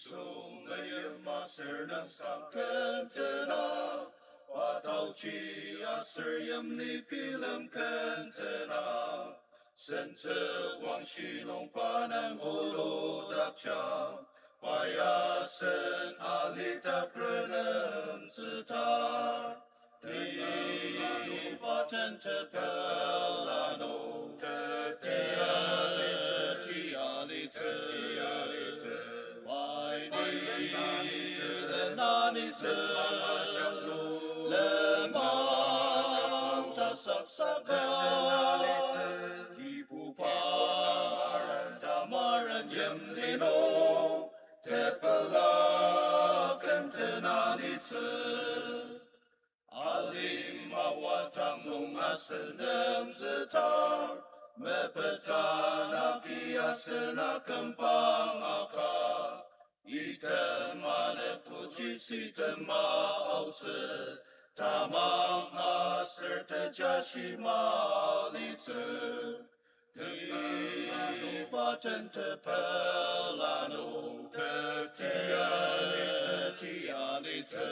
Sumaya masernang sangkantana Watauchi aseryam nipilam kantana Sente wang shinong panang ulo dakcha Payasan alita pranam sitar Di patente pelano Tialite Lenanite Lemang tasapsaka Ipuparan tamaran yemlino Tepelakan tenanite Alim awatang lungasenem zetar Mepetana kiasena kempang akar Itemane kujisi tema auset Tamang aser tejashima litsu Di patente pelano Tianitse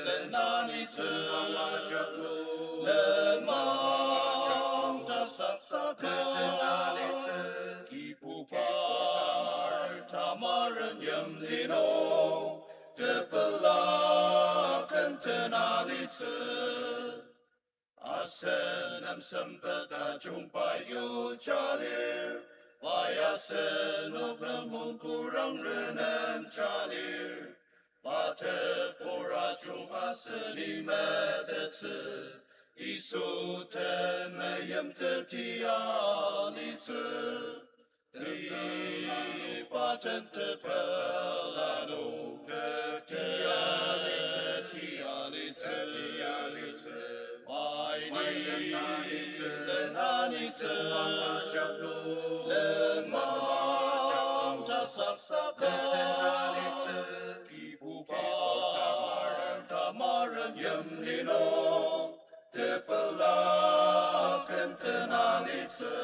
Lenanitse Lemang tasapsaka Tamaran yamlino Tepelakan tenanitse Asenam sempeta jumpayu calir Payasen ublemun kurang renem calir Pate poracung aseni metetse Isu temeyem tetianitse Di patente pelano Tianitse Lenanitse Lemang tasapsaka Ipuparan tamaran yemlino Tepelakan tenanitse